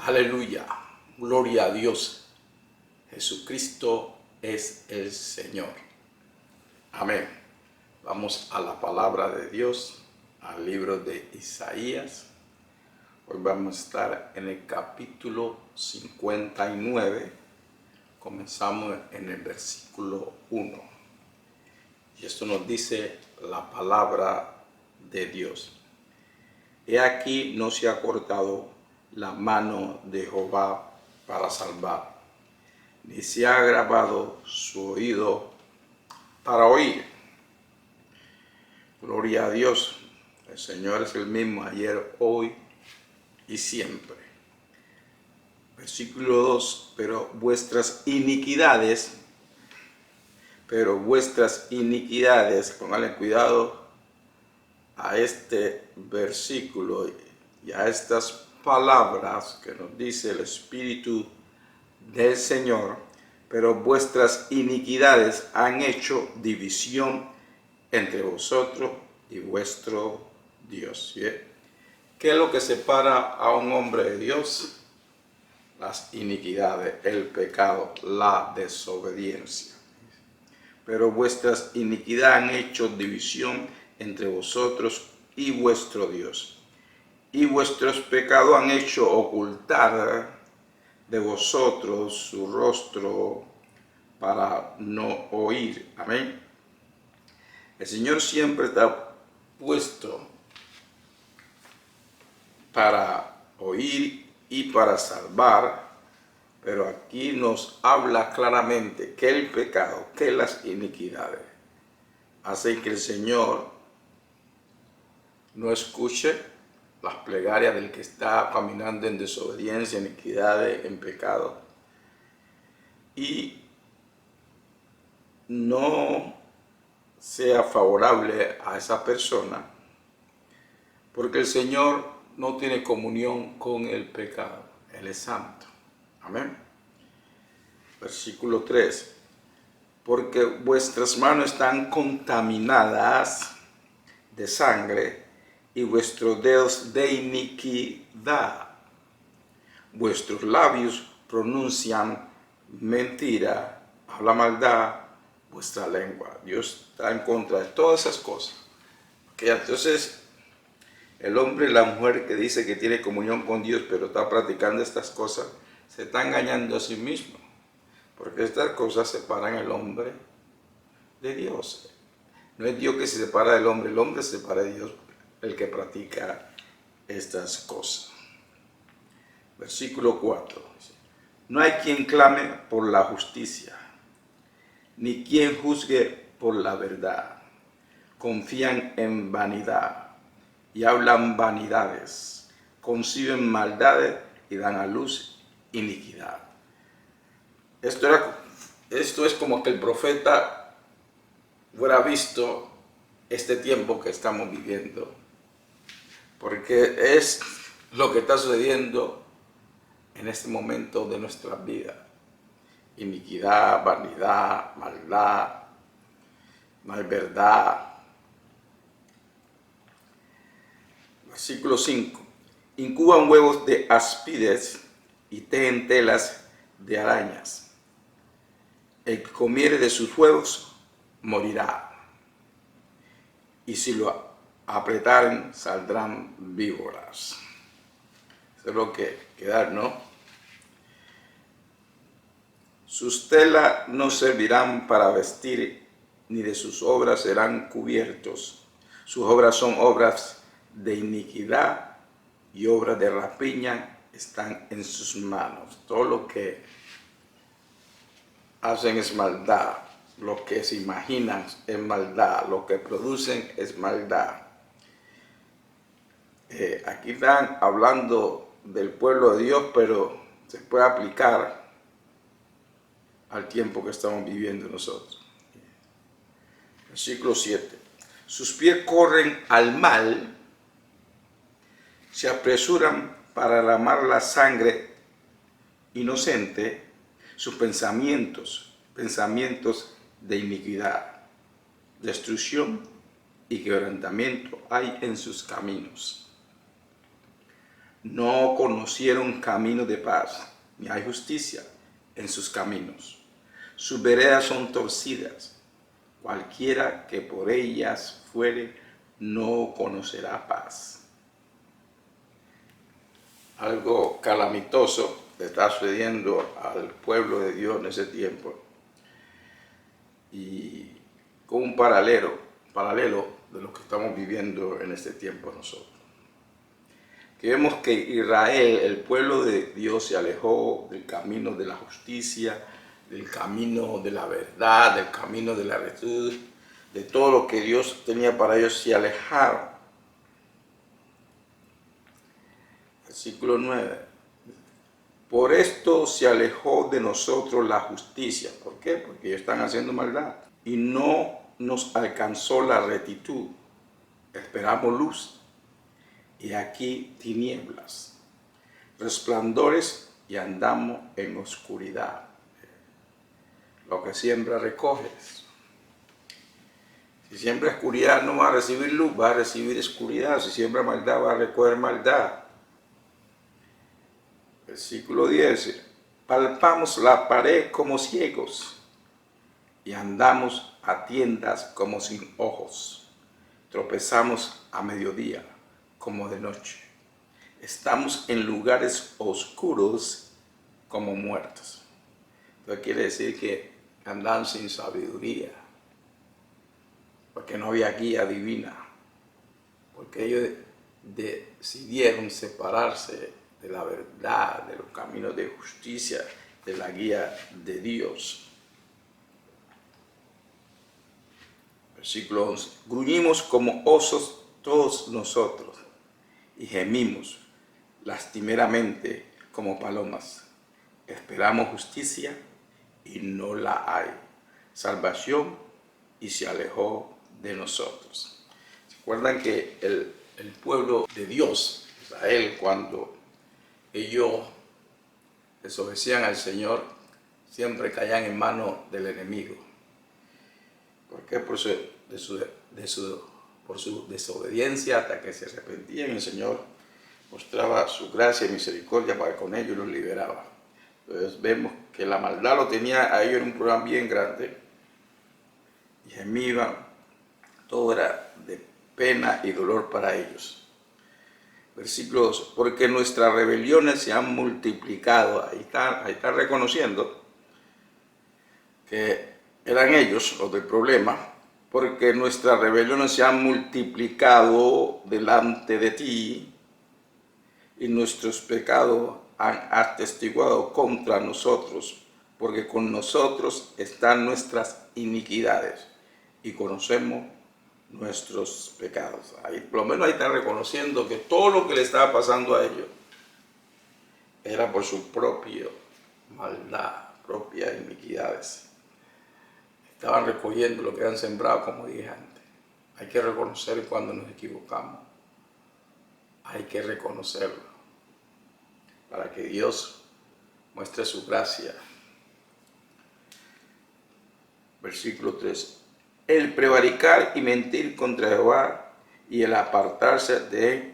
Aleluya, gloria a Dios. Jesucristo es el Señor. Amén. Vamos a la palabra de Dios, al libro de Isaías. Hoy vamos a estar en el capítulo 59. Comenzamos en el versículo 1. Y esto nos dice la palabra de Dios. He aquí no se ha cortado la mano de Jehová para salvar, ni se ha agravado su oído para oír. Gloria a Dios. El Señor es el mismo ayer, hoy y siempre. Versículo 2. Pero vuestras iniquidades, pónganle cuidado a este versículo y a estas palabras que nos dice el Espíritu del Señor. Pero vuestras iniquidades han hecho división entre vosotros y vuestro Dios. ¿Sí? ¿Qué es lo que separa a un hombre de Dios? Las iniquidades, el pecado, la desobediencia. Pero vuestras iniquidades han hecho división entre vosotros y vuestro Dios. Y vuestros pecados han hecho ocultar de vosotros su rostro para no oír. Amén. El Señor siempre está puesto para oír y para salvar, pero aquí nos habla claramente que el pecado, que las iniquidades hacen que el Señor no escuche las plegarias del que está caminando en desobediencia, en iniquidades, en pecado, y no sea favorable a esa persona, porque el Señor no tiene comunión con el pecado. Él es santo. Amén. Versículo 3. Porque vuestras manos están contaminadas de sangre y vuestros dedos de iniquidad. Vuestros labios pronuncian mentira, habla maldad, vuestra lengua. Dios está en contra de todas esas cosas. Okay, entonces, el hombre y la mujer que dice que tiene comunión con Dios, pero está practicando estas cosas, se está engañando a sí mismo. Porque estas cosas separan al hombre de Dios. No es Dios que se separa del hombre, el hombre se separa de Dios, el que practica estas cosas. Versículo 4. No hay quien clame por la justicia, ni quien juzgue por la verdad. Confían en vanidad y hablan vanidades, conciben maldades y dan a luz iniquidad. Esto es como que el profeta hubiera visto este tiempo que estamos viviendo, porque es lo que está sucediendo en este momento de nuestra vida. Iniquidad, vanidad, maldad, malverdad. Versículo 5. Incuban huevos de áspides y tejen telas de arañas. El que comiere de sus huevos morirá, y si lo apretaren saldrán víboras. Eso es lo que queda, ¿no? Sus telas no servirán para vestir, ni de sus obras serán cubiertos. Sus obras son obras de iniquidad y obras de rapiña están en sus manos. Todo lo que hacen es maldad, lo que se imaginan es maldad, lo que producen es maldad. Aquí están hablando del pueblo de Dios, pero se puede aplicar al tiempo que estamos viviendo nosotros. Versículo 7. Sus pies corren al mal, se apresuran para derramar la sangre inocente, sus pensamientos de iniquidad, destrucción y quebrantamiento hay en sus caminos. no conocieron camino de paz, ni hay justicia en sus caminos. Sus veredas son torcidas. Cualquiera que por ellas fuere, no conocerá paz. Algo calamitoso le está sucediendo al pueblo de Dios en ese tiempo. Y con un paralelo de lo que estamos viviendo en este tiempo nosotros. Que vemos que Israel, el pueblo de Dios, se alejó del camino de la justicia, del camino de la verdad, del camino de la rectitud, de todo lo que Dios tenía para ellos, se alejaron. Versículo 9. Por esto se alejó de nosotros la justicia. ¿Por qué? Porque ellos están haciendo maldad. Y no nos alcanzó la rectitud. Esperamos luz. Y aquí tinieblas, resplandores y andamos en oscuridad. Lo que siembra recoges. Si siembra oscuridad no va a recibir luz, va a recibir oscuridad. Si siembra maldad va a recoger maldad. Versículo 10. Palpamos la pared como ciegos y andamos a tiendas como sin ojos. Tropezamos a mediodía como de noche. Estamos en lugares oscuros como muertos. Entonces quiere decir que andan sin sabiduría, porque no había guía divina, porque ellos decidieron separarse de la verdad, de los caminos de justicia, de la guía de Dios. Versículo 11. Gruñimos como osos todos nosotros y gemimos lastimeramente como palomas. Esperamos justicia y no la hay. Salvación y se alejó de nosotros. ¿Se acuerdan que el pueblo de Dios, Israel, cuando ellos desobedecían al Señor, siempre caían en manos del enemigo? ¿Por qué? Por su desobediencia, hasta que se arrepentían, el Señor mostraba su gracia y misericordia para con ellos y los liberaba. Entonces vemos que la maldad lo tenía a ellos en un programa bien grande y gemían, todo era de pena y dolor para ellos. Versículo 2, porque nuestras rebeliones se han multiplicado. Ahí está reconociendo que eran ellos los del problema, porque nuestras rebeliones se han multiplicado delante de ti y nuestros pecados han atestiguado contra nosotros, porque con nosotros están nuestras iniquidades y conocemos nuestros pecados. Ahí, por lo menos ahí está reconociendo que todo lo que le estaba pasando a ellos era por su propia maldad, propias iniquidades. Estaban recogiendo lo que han sembrado, como dije antes. Hay que reconocer cuando nos equivocamos. Hay que reconocerlo para que Dios muestre su gracia. Versículo 3. El prevaricar y mentir contra Jehová y el apartarse de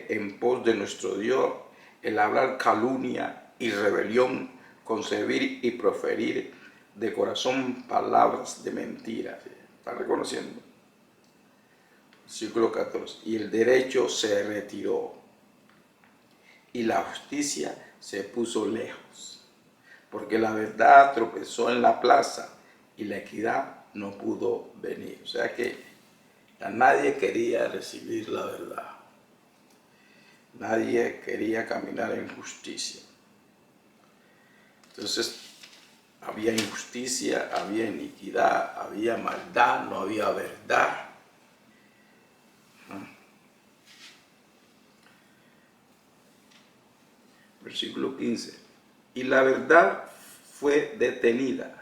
en pos de nuestro Dios, el hablar calumnia y rebelión, concebir y proferir de corazón palabras de mentira. ¿Está reconociendo? Versículo 14. Y el derecho se retiró y la justicia se puso lejos, porque la verdad tropezó en la plaza y la equidad no pudo venir. O sea que nadie quería recibir la verdad. Nadie quería caminar en justicia. Entonces, había injusticia, había iniquidad, había maldad, no había verdad. Versículo 15. Y la verdad fue detenida,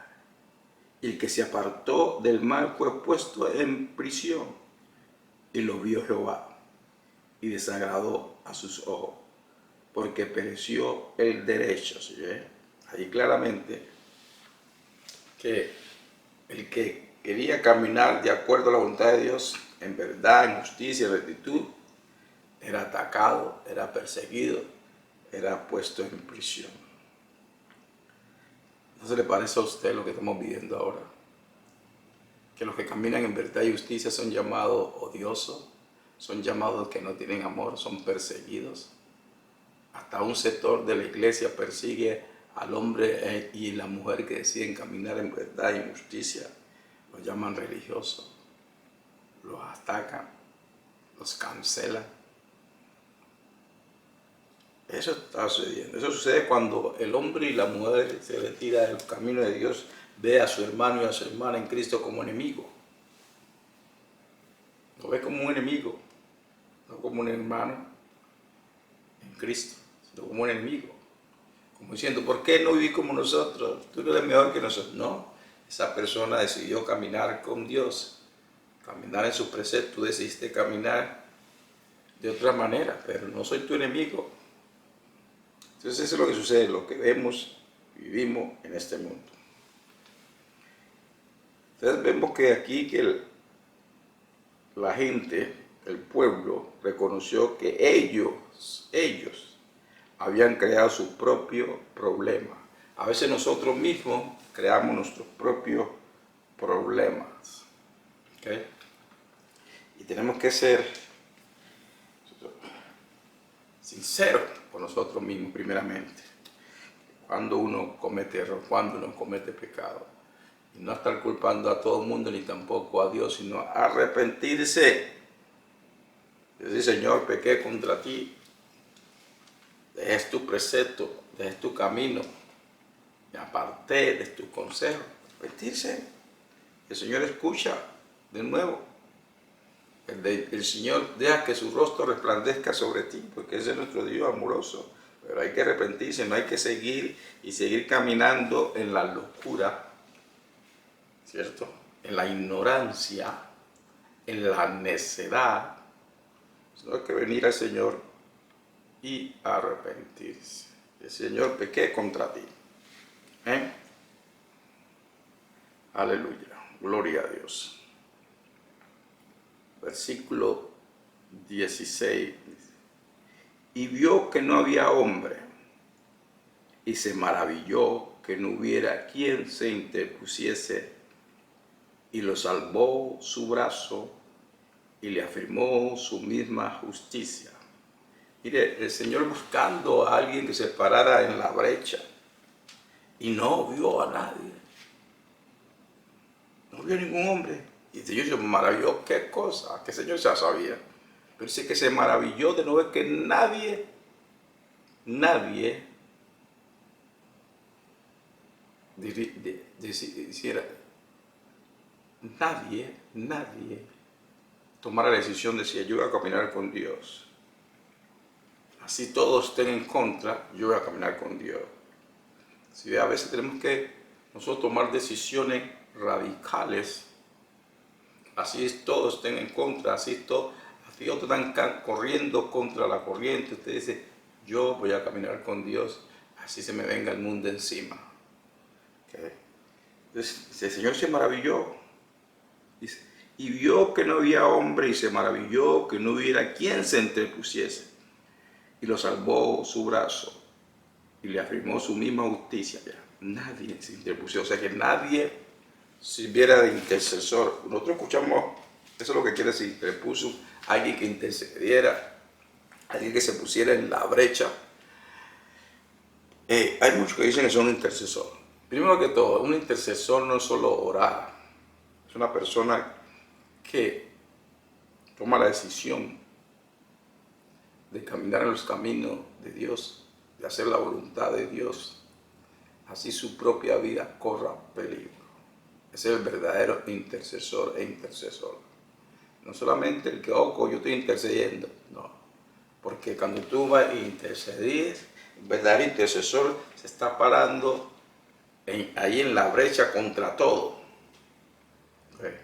y el que se apartó del mal fue puesto en prisión, y lo vio Jehová, y desagradó a sus ojos, porque pereció el derecho. ¿Sí? Ahí claramente que el que quería caminar de acuerdo a la voluntad de Dios, en verdad, en justicia, en rectitud, era atacado, era perseguido, era puesto en prisión. ¿No se le parece a usted lo que estamos viviendo ahora? Que los que caminan en verdad y justicia son llamados odiosos, son llamados que no tienen amor, son perseguidos. Hasta un sector de la iglesia persigue al hombre y la mujer que deciden caminar en verdad y justicia. Los llaman religiosos, los atacan, los cancelan. Eso está sucediendo. Eso sucede cuando el hombre y la mujer se retira del camino de Dios, ve a su hermano y a su hermana en Cristo como enemigo. Lo ve como un enemigo, no como un hermano en Cristo, sino como un enemigo. Como diciendo, ¿por qué no vivís como nosotros? Tú no eres mejor que nosotros. No, esa persona decidió caminar con Dios, caminar en su precepto. Tú decidiste caminar de otra manera, pero no soy tu enemigo. Entonces eso es lo que sucede, lo que vemos, vivimos en este mundo. Entonces vemos que aquí la gente, el pueblo, reconoció que ellos habían creado su propio problema. A veces nosotros mismos creamos nuestros propios problemas. ¿Okay? Y tenemos que ser sinceros con nosotros mismos primeramente. Cuando uno comete error, cuando uno comete pecado. Y no estar culpando a todo el mundo ni tampoco a Dios, sino arrepentirse. Decir, Señor, pequé contra ti. Dejes tu precepto, dejes tu camino. Me aparté de tu consejo. Arrepentirse. El Señor escucha de nuevo. El Señor deja que su rostro resplandezca sobre ti, porque ese es nuestro Dios amoroso. Pero hay que arrepentirse, no hay que seguir caminando en la locura, ¿cierto? En la ignorancia, en la necedad. Sino hay que venir al Señor y arrepentirse. El Señor, pequé contra ti. Aleluya, gloria a Dios. Versículo 16. Y vio que no había hombre, y se maravilló que no hubiera quien se interpusiese, y lo salvó su brazo, y le afirmó su misma justicia. Mire, el Señor buscando a alguien que se parara en la brecha, y no vio a nadie. No vio ningún hombre. Y el Señor se maravilló, ¿qué cosa? Que el Señor ya sabía. Pero dice que se maravilló de no ver que nadie tomara la decisión de si yo voy a caminar con Dios. Así todos estén en contra, yo voy a caminar con Dios. Si a veces tenemos que nosotros tomar decisiones radicales, así todos estén en contra, así otros están corriendo contra la corriente. Usted dice, yo voy a caminar con Dios, así se me venga el mundo encima. ¿Okay? Entonces el Señor se maravilló, dice, y vio que no había hombre, y se maravilló que no hubiera quien se interpusiese, y lo salvó su brazo, y le afirmó su misma justicia. Ya, nadie se interpuso, o sea que nadie sirviera de intercesor. Nosotros escuchamos, eso es lo que quiere decir, interpuso, alguien que intercediera, alguien que se pusiera en la brecha. Hay muchos que dicen que son intercesores. Primero que todo, un intercesor no es solo orar, es una persona que toma la decisión de caminar en los caminos de Dios, de hacer la voluntad de Dios, así su propia vida corra peligro. Ese es el verdadero intercesor e intercesor. No solamente el que, yo estoy intercediendo, no. Porque cuando tú vas a intercedir, el verdadero intercesor se está parando ahí en la brecha contra todo. ¿Okay?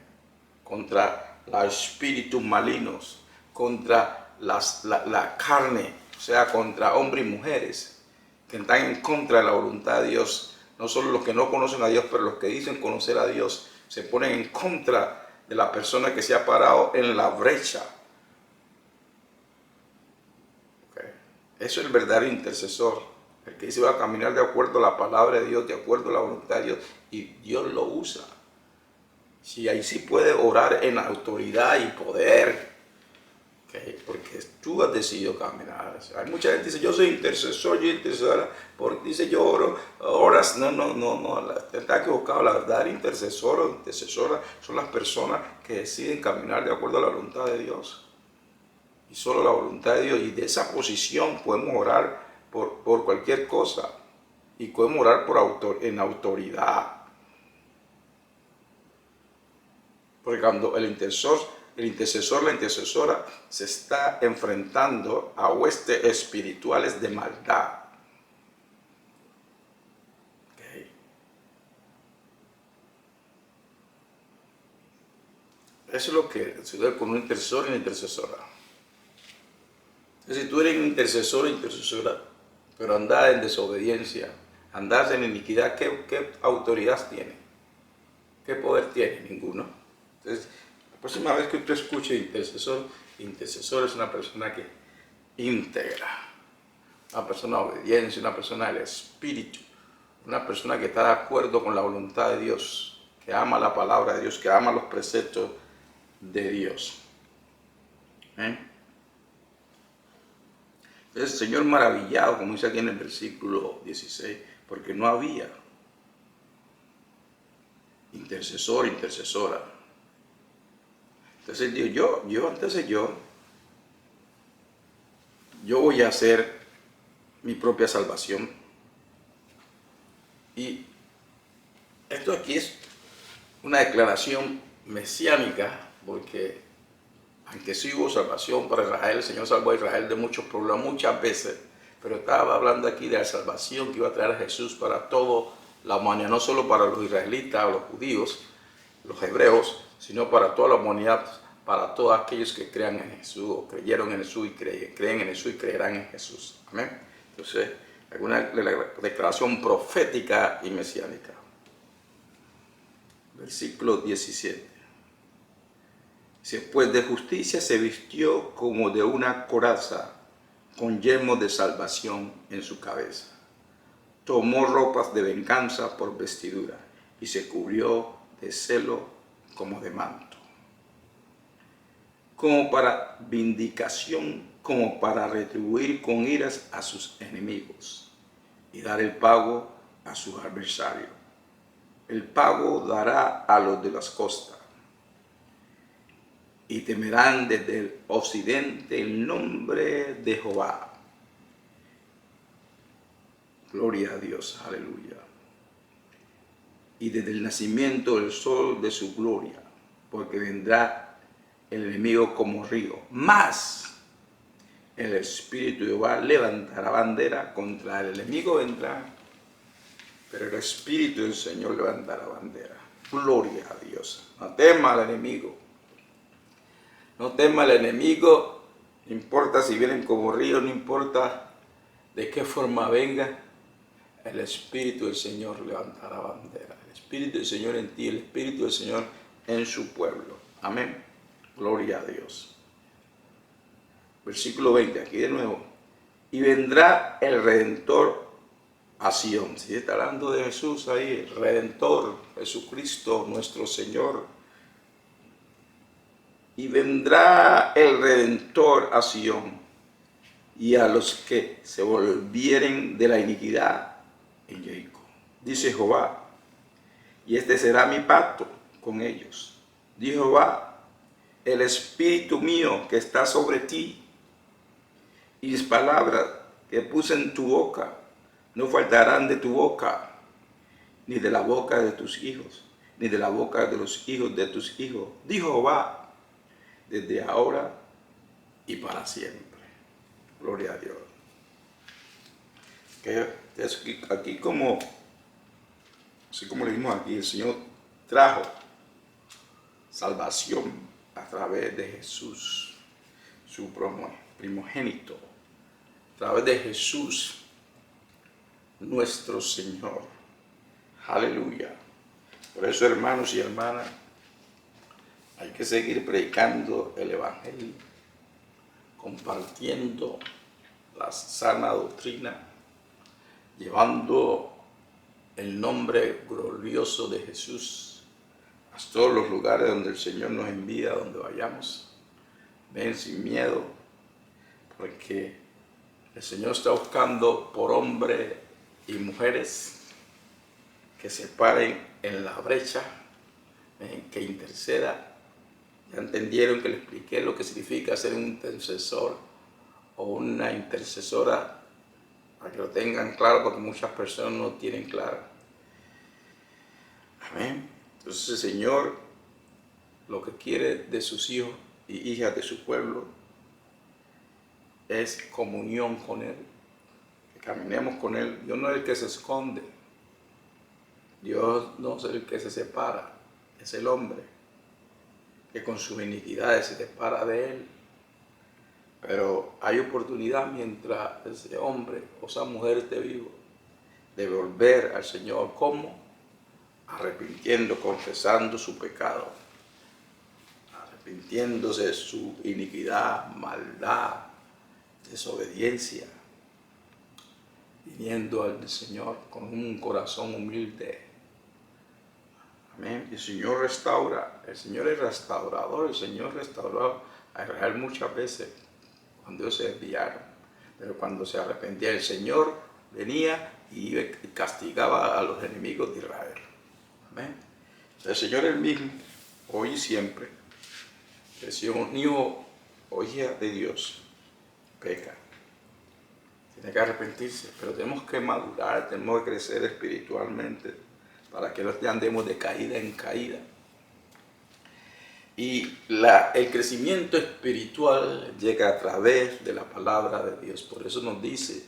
Contra los espíritus malignos, contra la carne, o sea, contra hombres y mujeres que están en contra de la voluntad de Dios. No solo los que no conocen a Dios, pero los que dicen conocer a Dios se ponen en contra de la persona que se ha parado en la brecha Eso es el verdadero intercesor. El que dice va a caminar de acuerdo a la palabra de Dios, de acuerdo a la voluntad de Dios, y Dios lo usa. Sí, ahí sí puede orar en autoridad y poder, ¿okay? Porque tú has decidido caminar. O sea, hay mucha gente que dice, yo soy intercesor, yo intercesora, porque dice, yo oro, oras. No, está equivocado. La verdad, el intercesor o intercesora son las personas que deciden caminar de acuerdo a la voluntad de Dios. Y solo la voluntad de Dios, y de esa posición podemos orar por cualquier cosa, y podemos orar en autoridad. Porque cuando el intercesor, la intercesora se está enfrentando a huestes espirituales de maldad. Okay. Eso es lo que sucede con un intercesor y una intercesora. Entonces, si tú eres un intercesor o intercesora, pero andas en desobediencia, andas en iniquidad, ¿qué autoridad tiene? ¿Qué poder tiene? Ninguno. Entonces, la próxima vez que usted escuche intercesor es una persona que íntegra, una persona obediente, una persona del Espíritu, una persona que está de acuerdo con la voluntad de Dios, que ama la palabra de Dios, que ama los preceptos de Dios. Entonces el Señor maravillado, como dice aquí en el versículo 16, porque no había intercesor, intercesora. Entonces digo, yo voy a hacer mi propia salvación. Y esto aquí es una declaración mesiánica, porque aunque sí hubo salvación para Israel, el Señor salvó a Israel de muchos problemas muchas veces, pero estaba hablando aquí de la salvación que iba a traer a Jesús para toda la humanidad, no solo para los israelitas o los judíos, los hebreos, sino para toda la humanidad, para todos aquellos que crean en Jesús, o creyeron en Jesús y creen en Jesús y creerán en Jesús. Amén. Entonces, alguna declaración profética y mesiánica. Versículo 17. Pues de justicia se vistió como de una coraza, con yelmo de salvación en su cabeza. Tomó ropas de venganza por vestidura y se cubrió de celo como de manto. Como para vindicación, como para retribuir con iras a sus enemigos y dar el pago a sus adversarios. El pago dará a los de las costas. Y temerán desde el occidente el nombre de Jehová. Gloria a Dios, aleluya. Y desde el nacimiento del sol de su gloria, porque vendrá el enemigo como río. Mas el Espíritu de Jehová levantará bandera contra el enemigo, vendrá, pero el Espíritu del Señor levantará bandera. Gloria a Dios. No tema al enemigo. No tema al enemigo, no importa si vienen como ríos, no importa de qué forma venga, el Espíritu del Señor levantará bandera. El Espíritu del Señor en ti, el Espíritu del Señor en su pueblo. Amén. Gloria a Dios. Versículo 20, aquí de nuevo. Y vendrá el Redentor a Sión. Si está hablando de Jesús ahí, el Redentor, Jesucristo, nuestro Señor. Y vendrá el Redentor a Sión, y a los que se volvieren de la iniquidad en Jericó. Dice Jehová, y este será mi pacto con ellos. Dijo Jehová, el Espíritu mío que está sobre ti, y mis palabras que puse en tu boca, no faltarán de tu boca, ni de la boca de tus hijos, ni de la boca de los hijos de tus hijos. Dijo Jehová, desde ahora y para siempre. Gloria a Dios. Aquí como, así como le vimos aquí, el Señor trajo salvación a través de Jesús, su primogénito, a través de Jesús, nuestro Señor. Aleluya. Por eso, hermanos y hermanas, hay que seguir predicando el Evangelio, compartiendo la sana doctrina, llevando el nombre glorioso de Jesús a todos los lugares donde el Señor nos envía, donde vayamos. Ven sin miedo, porque el Señor está buscando por hombres y mujeres que se paren en la brecha, que interceda. Ya entendieron que les expliqué lo que significa ser un intercesor o una intercesora, para que lo tengan claro, porque muchas personas no tienen claro. Amén. Entonces el Señor lo que quiere de sus hijos y hijas de su pueblo es comunión con Él, que caminemos con Él. Dios no es el que se esconde, Dios no es el que se separa, es el hombre que con sus iniquidades se separa de Él. Pero hay oportunidad mientras ese hombre o esa mujer esté vivo de volver al Señor. ¿Cómo? Arrepintiendo, confesando su pecado, arrepintiéndose de su iniquidad, maldad, desobediencia, viniendo al Señor con un corazón humilde. Amén. El Señor restaura, el Señor es restaurador, el Señor restauró a Israel muchas veces cuando ellos se desviaron, pero cuando se arrepentía el Señor venía y castigaba a los enemigos de Israel. Amén. El Señor es el mismo, hoy y siempre. Que si un hijo o hija de Dios peca, tiene que arrepentirse, pero tenemos que madurar, tenemos que crecer espiritualmente para que no andemos de caída en caída. Y el crecimiento espiritual llega a través de la palabra de Dios. Por eso nos dice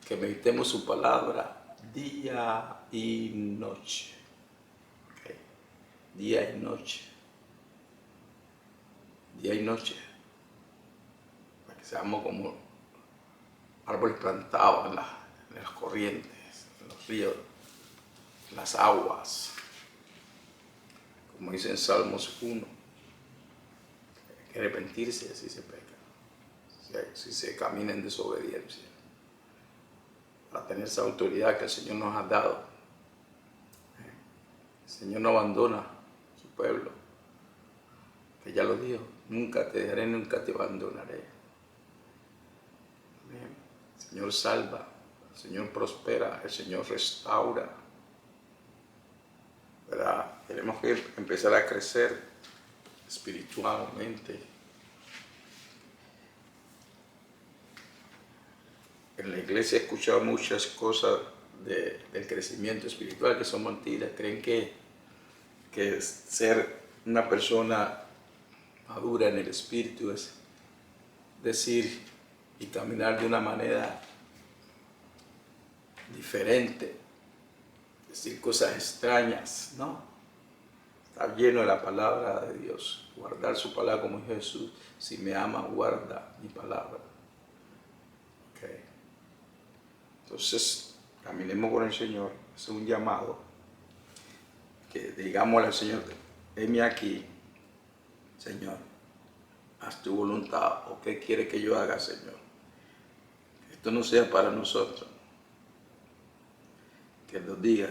que meditemos su palabra día y noche. Okay. Día y noche. Día y noche. Para que seamos como árboles plantados en las corrientes, en los ríos, en las aguas. Como dice en Salmos 1. Hay que arrepentirse si se peca, si se camina en desobediencia, para tener esa autoridad que el Señor nos ha dado. El Señor no abandona a su pueblo, que ya lo dijo: nunca te dejaré, nunca te abandonaré. El Señor salva, el Señor prospera, el Señor restaura. ¿Verdad? Tenemos que empezar a crecer espiritualmente. En la iglesia he escuchado muchas cosas del crecimiento espiritual que son mentiras. Creen que ser una persona madura en el espíritu es decir y caminar de una manera diferente, decir cosas extrañas, ¿no? Estar lleno de la palabra de Dios, guardar su palabra como dijo Jesús: si me ama, guarda mi palabra. Okay. Entonces, caminemos con el Señor. Es un llamado que digámosle al Señor: heme aquí, Señor, haz tu voluntad, o qué quiere que yo haga, Señor. Que esto no sea para nosotros, que Él nos diga: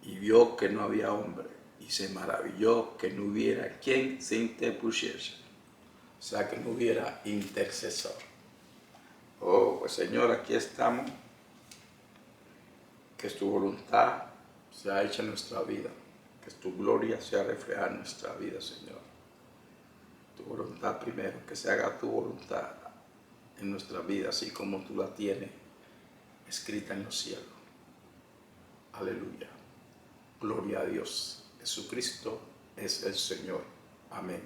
y vio que no había hombre, y se maravilló que no hubiera quien se interpusiese, o sea, que no hubiera intercesor. Oh, pues Señor, aquí estamos, que tu voluntad sea hecha en nuestra vida, que tu gloria sea reflejada en nuestra vida, Señor. Tu voluntad primero, que se haga tu voluntad en nuestra vida, así como tú la tienes escrita en los cielos. Aleluya. Gloria a Dios. Jesucristo es el Señor. Amén.